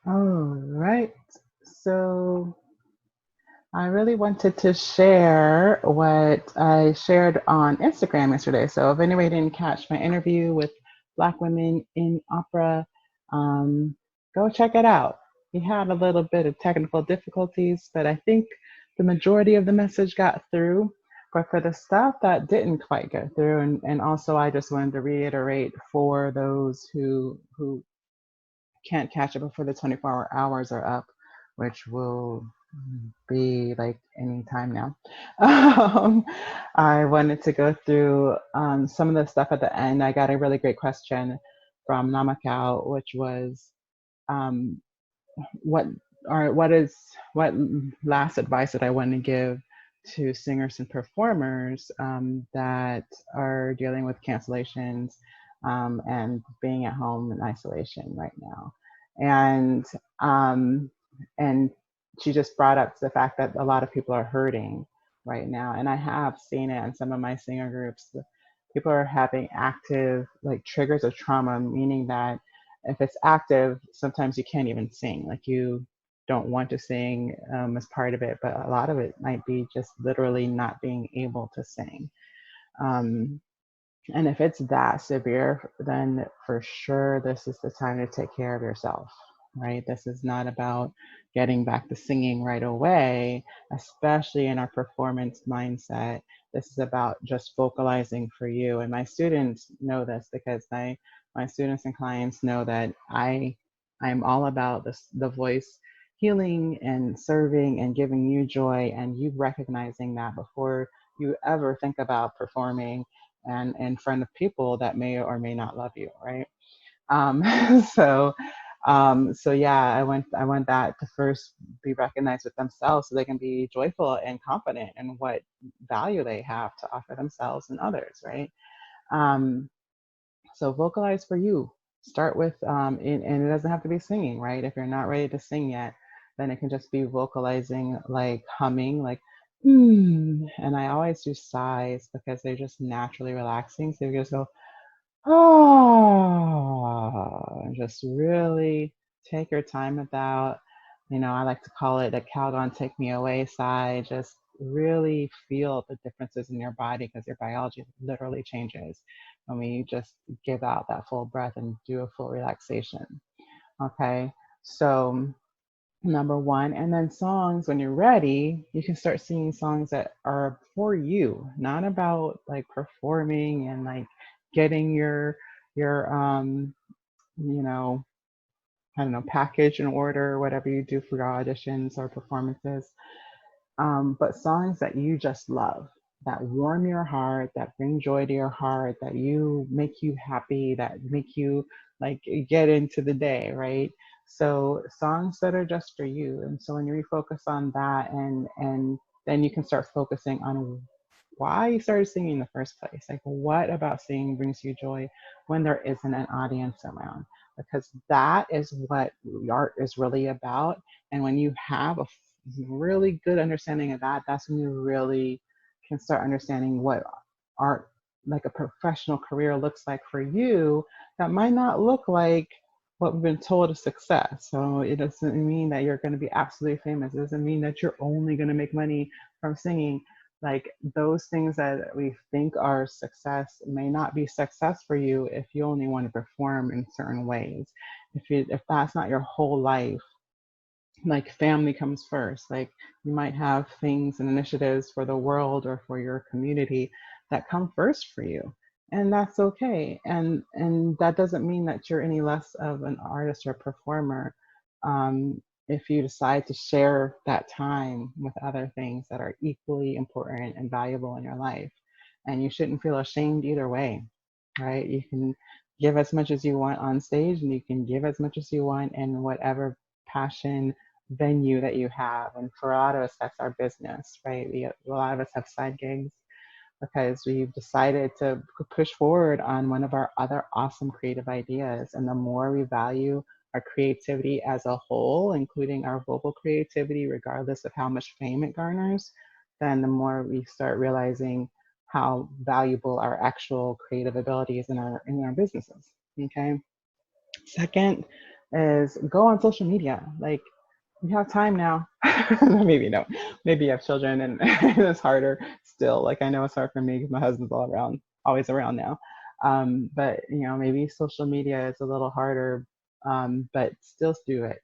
All right. So I really wanted to share what I shared on Instagram yesterday. So if anybody didn't catch my interview with Black women in opera, um, go check it out. We had a little bit of technical difficulties, but I think the majority of the message got through. But for the stuff that didn't quite get through, and also I just wanted to reiterate for those who can't catch it before the 24 hours are up, which will be like any time now. Um, I wanted to go through some of the stuff at the end. I got a really great question from Namakau, which was um, what what last advice that I want to give to singers and performers that are dealing with cancellations and being at home in isolation right now, and um, and she just brought up the fact that a lot of people are hurting right now, and I have seen it in some of my singer groups. People are having active like triggers of trauma, meaning that if it's active, sometimes you can't even sing. Like you don't want to sing as part of it, but a lot of it might be just literally not being able to sing. Um, and if it's that severe, then for sure this is the time to take care of yourself, right? This is not about getting back to singing right away, especially in our performance mindset. This is about just vocalizing for you. And my students know this because my students and clients know that I'm all about this, the voice healing and serving and giving you joy, and you recognizing that before you ever think about performing and in front of people that may or may not love you, right? Um, so, so yeah, I want that to first be recognized with themselves, so they can be joyful and confident in what value they have to offer themselves and others, right? Um, so vocalize for you. Start with, and it doesn't have to be singing, right? If you're not ready to sing yet, then it can just be vocalizing, like humming, like, and I always do sighs because they're just naturally relaxing. So you just go, and just really take your time with that. I like to call it a Calgon take me away sigh. Just really feel the differences in your body because your biology literally changes when we just give out that full breath and do a full relaxation. Okay. So, number one. And then songs, when you're ready, you can start singing songs that are for you, not about like performing and like getting your you know, I don't know, package in order, whatever you do for your auditions or performances. But songs that you just love, that warm your heart, that bring joy to your heart, that you make you happy, that make you like get into the day, right? So songs that are just for you. And so when you refocus on that, and then you can start focusing on why you started singing in the first place. Like what about singing brings you joy when there isn't an audience around? Because that is what art is really about. And when you have a really good understanding of that, that's when you really can start understanding what art, like a professional career, looks like for you. That might not look like what we've been told is success. So it doesn't mean that you're going to be absolutely famous. It doesn't mean that you're only going to make money from singing. Like those things that we think are success may not be success for you if you only want to perform in certain ways. If that's not your whole life, like family comes first. Like you might have things and initiatives for the world or for your community that come first for you, and that's okay. And that doesn't mean that you're any less of an artist or performer. If you decide to share that time with other things that are equally important and valuable in your life, and you shouldn't feel ashamed either way, right? You can give as much as you want on stage, and you can give as much as you want in whatever passion venue that you have. And for a lot of us, that's our business, right? A lot of us have side gigs because we've decided to push forward on one of our other awesome creative ideas. And the more we value our creativity as a whole, including our vocal creativity, regardless of how much fame it garners, then the more we start realizing how valuable our actual creative abilities in our businesses. Okay. Second, is go on social media. Like, you have time now. Maybe no. Maybe you have children and it's harder still. Like, I know it's hard for me because my husband's all around, always around now. But maybe social media is a little harder, but still do it.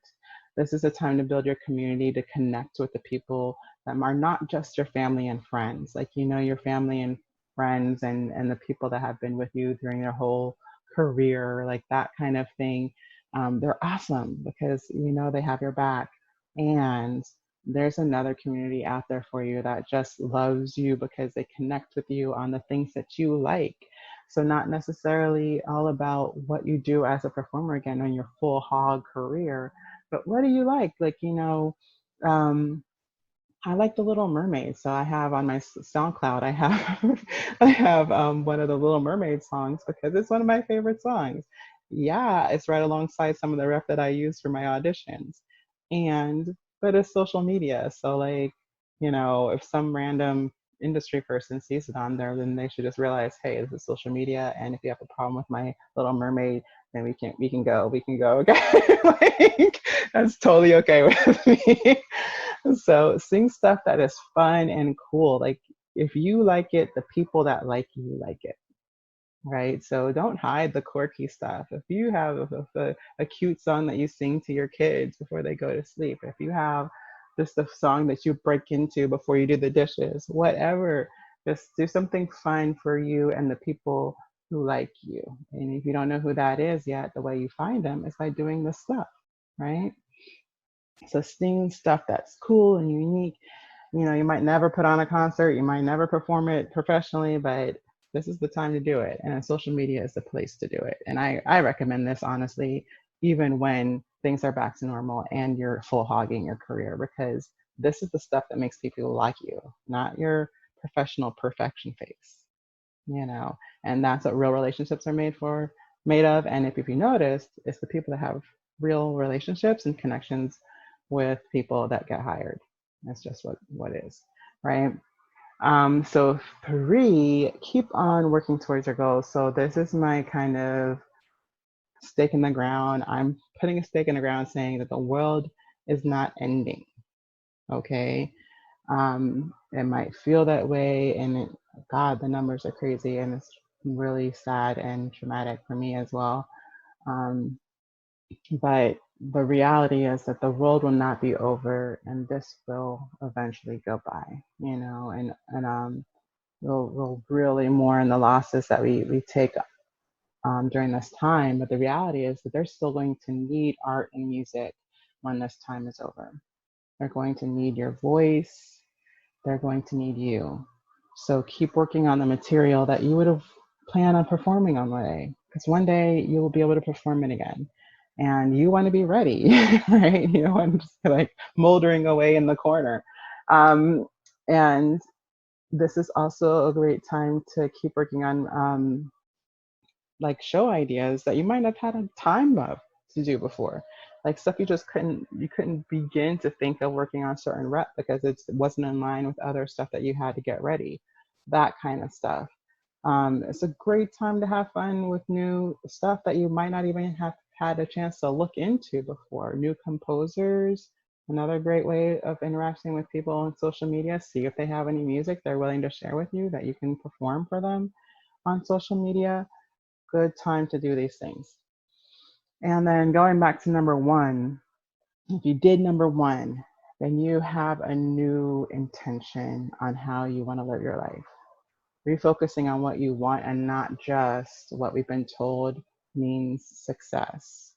This is a time to build your community, to connect with the people that are not just your family and friends. Like, your family and friends and the people that have been with you during their whole career, like that kind of thing. They're awesome because they have your back. And there's another community out there for you that just loves you because they connect with you on the things that you like. So, not necessarily all about what you do as a performer again on your full hog career, but what do you like? Like, um, I like the Little Mermaid, so I have on my SoundCloud. I have I have one of the Little Mermaid songs because it's one of my favorite songs. Yeah, it's right alongside some of the rep that I use for my auditions, and but it's social media, so like if some random industry person sees it on there, then they should just realize, hey, this is social media, and if you have a problem with my Little Mermaid, then we can go, okay, like that's totally okay with me. So sing stuff that is fun and cool. Like, if you like it, the people that like it, right? So don't hide the quirky stuff. If you have a cute song that you sing to your kids before they go to sleep, if you have just a song that you break into before you do the dishes, whatever, just do something fun for you and the people who like you. And if you don't know who that is yet, the way you find them is by doing this stuff, right? So sing stuff that's cool and unique. You might never put on a concert, you might never perform it professionally, but this is the time to do it. And social media is the place to do it. And I recommend this honestly, even when things are back to normal and you're full hogging your career, because this is the stuff that makes people like you, not your professional perfection face, you know. And that's what real relationships are made of. And if you noticed, it's the people that have real relationships and connections with people that get hired. That's just what is, right? So 3, keep on working towards your goals. So this is my kind of stake in the ground. I'm putting a stake in the ground saying that the world is not ending. Okay. It might feel that way, and God, the numbers are crazy, and it's really sad and traumatic for me as well. Um, but the reality is that the world will not be over, and this will eventually go by, and we'll really mourn the losses that we take during this time. But the reality is that they're still going to need art and music when this time is over. They're going to need your voice. They're going to need you. So keep working on the material that you would have planned on performing on one day, because one day you will be able to perform it again. And you want to be ready, right? You don't want to just be like moldering away in the corner. And this is also a great time to keep working on like show ideas that you might not have had a time of to do before, like stuff you couldn't begin to think of working on a certain rep because it wasn't in line with other stuff that you had to get ready, that kind of stuff. It's a great time to have fun with new stuff that you might not even have had a chance to look into before. New composers, another great way of interacting with people on social media. See if they have any music they're willing to share with you that you can perform for them on social media. Good time to do these things. And then going back to number 1, if you did number 1, then you have a new intention on how you want to live your life. Refocusing on what you want and not just what we've been told means success.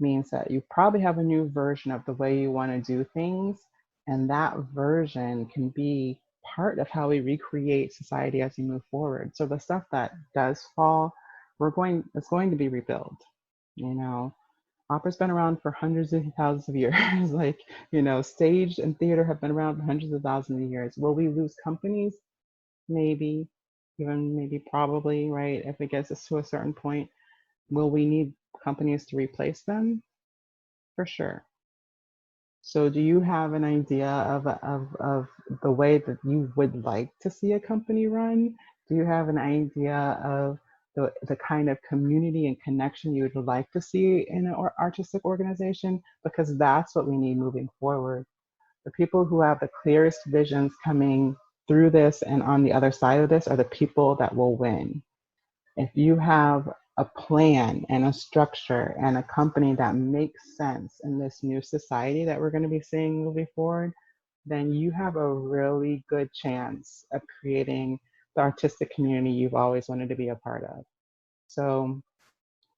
Means that you probably have a new version of the way you want to do things, and that version can be part of how we recreate society as we move forward. So the stuff that does fall, it's going to be rebuilt. You know, opera's been around for hundreds of thousands of years. Like, stage and theater have been around for hundreds of thousands of years. Will we lose companies? Maybe, even maybe probably, right? If it gets us to a certain point, will we need companies to replace them? For sure. So do you have an idea of the way that you would like to see a company run? Do you have an idea of the kind of community and connection you would like to see in an artistic organization, because that's what we need moving forward. The people who have the clearest visions coming through this and on the other side of this are the people that will win. If you have a plan and a structure and a company that makes sense in this new society that we're going to be seeing moving forward, then you have a really good chance of creating the artistic community you've always wanted to be a part of. So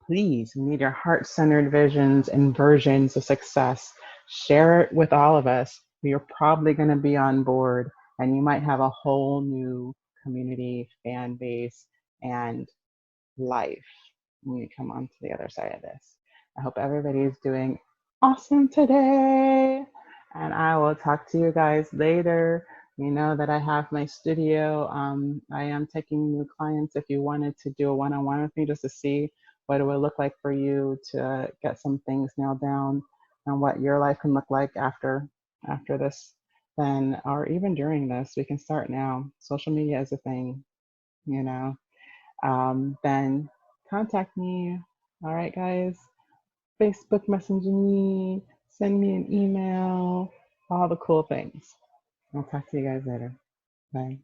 please meet your heart-centered visions and versions of success. Share it with all of us. You're probably going to be on board, and you might have a whole new community, fan base, and life when you come on to the other side of this. I hope everybody's doing awesome today, and I will talk to you guys later. You know that I have my studio. I am taking new clients. If you wanted to do a one-on-one with me just to see what it would look like for you to get some things nailed down and what your life can look like after this, then, or even during this, we can start now. Social media is a thing, you know. Then contact me. All right, guys. Facebook Messenger me, send me an email, all the cool things. I'll talk to you guys later. Bye.